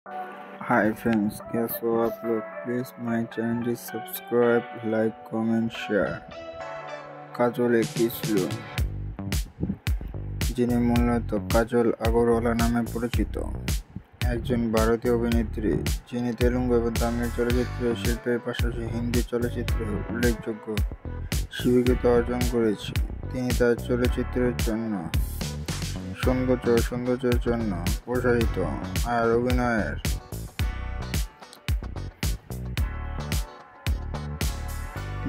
Hi friends, guess what? Upload. Please my channel is subscribe, like, comment, share. কাজল কিসলু, যিনি মূলত কাজল আগরওয়ালা নামে পরিচিত, একজন ভারতীয় অভিনেত্রী যিনি তেলুগু এবং তামিল চলচ্চিত্র শিল্পের পাশাপাশি হিন্দি চলচ্চিত্রে উল্লেখযোগ্য স্বীকৃতি অর্জন করেছে। তিনি তার চলচ্চিত্রের জন্য সৌন্দর্যের জন্য প্রসারিত আর অভিনয়ের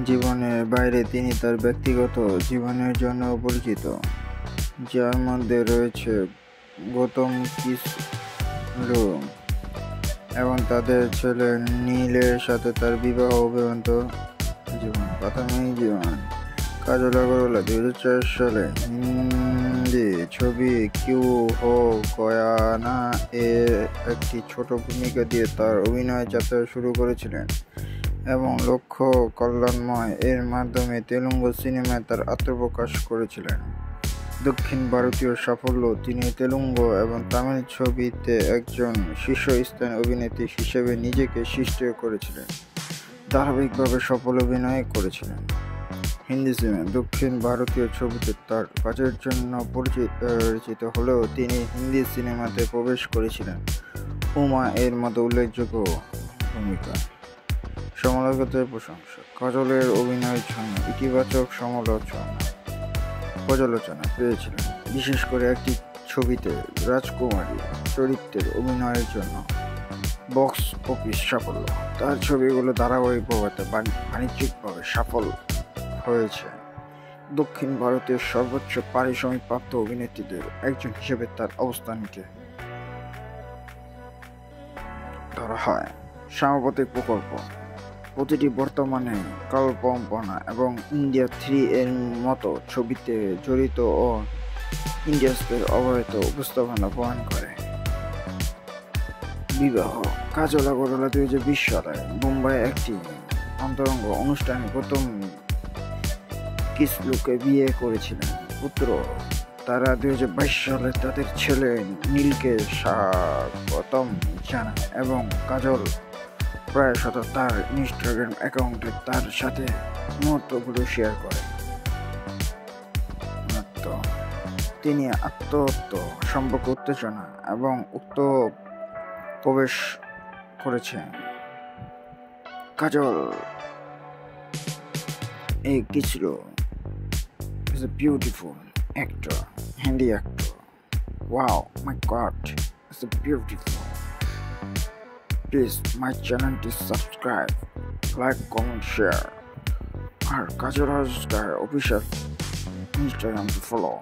জীবনের বাইরে তিনি তার ব্যক্তিগত জীবনের জন্য পরিচিত, যার মধ্যে রয়েছে গৌতম কিসলু এবং তাদের ছেলে নীলের সাথে তার বিবাহ অবিবাহিত জীবন। প্রাথমিক জীবন। কাজল আগরওয়ালা 2004 সালে হিন্দি ছবি কিউ হো গয়া না এ একটি ছোট ভূমিকা দিয়ে তার অভিনয় যাত্রা শুরু করেছিলেন এবং লক্ষ্য কল্যাণময় এর মাধ্যমে তেলুগু সিনেমায় তার আত্মপ্রকাশ করেছিলেন। দক্ষিণ ভারতীয় সাফল্য। তিনি তেলুগু এবং তামিল ছবিতে একজন শীর্ষস্থানীয় অভিনেত্রী হিসেবে নিজেকে সৃষ্ট করেছিলেন, ধারাবাহিকভাবে সফল অভিনয় করেছিলেন। হিন্দি সিনেমা। দক্ষিণ ভারতীয় ছবিতে তার কাজের জন্য পরিচিত হলেও তিনি হিন্দি সিনেমাতে প্রবেশ করেছিলেন উমা এর মতো উল্লেখযোগ্য ভূমিকা। সমালোচকদের প্রশংসা। কাজলের অভিনয়ের জন্য ইতিবাচক পর্যালোচনা পেয়েছিলেন, বিশেষ করে একটি ছবিতে রাজকুমারী চরিত্রের অভিনয়ের জন্য। বক্স অফিস সাফল্য। তার ছবিগুলো ধারাবাহিকভাবে বাণিজ্যিকভাবে সফল হয়েছে। দক্ষিণ ভারতের সর্বোচ্চ পারিশ্রমিক প্রাপ্ত অভিনেত্রীদের একজন হিসেবে তার অবস্থানকে ধরা হয়। সাম্প্রতিক প্রকল্প। প্রতিটি বর্তমানে কল্পনা এবং ইন্ডিয়া 3 এর মতো ছবিতে জড়িত ও ইন্ডিয়াসদের অবহিত উপস্থাপনা প্রমাণ করে। বিবাহ। কাজল আগরওয়ালা 2020 সালে মুম্বাইয়ে একটি অন্তরঙ্গ অনুষ্ঠানে গৌতম কিসলুকে বিয়ে করেছিলেন। পুত্র। তারা 2022 সালে তাদের ছেলে নীলকে স্বাগতম জানায় এবং কাজল প্রায়শত তার ইনস্টাগ্রাম অ্যাকাউন্টে তার সাথে মুহূর্তগুলো শেয়ার করে। তিনি আত্মহত্যা সম্পর্কে উত্তেজনা এবং উক্ত প্রবেশ করেছেন। কাজল Kislu is a beautiful actor, Hindi actor. Wow, my God, it's a beautiful. Please my channel to subscribe, like, comment, share. R Kajal official Instagram to follow.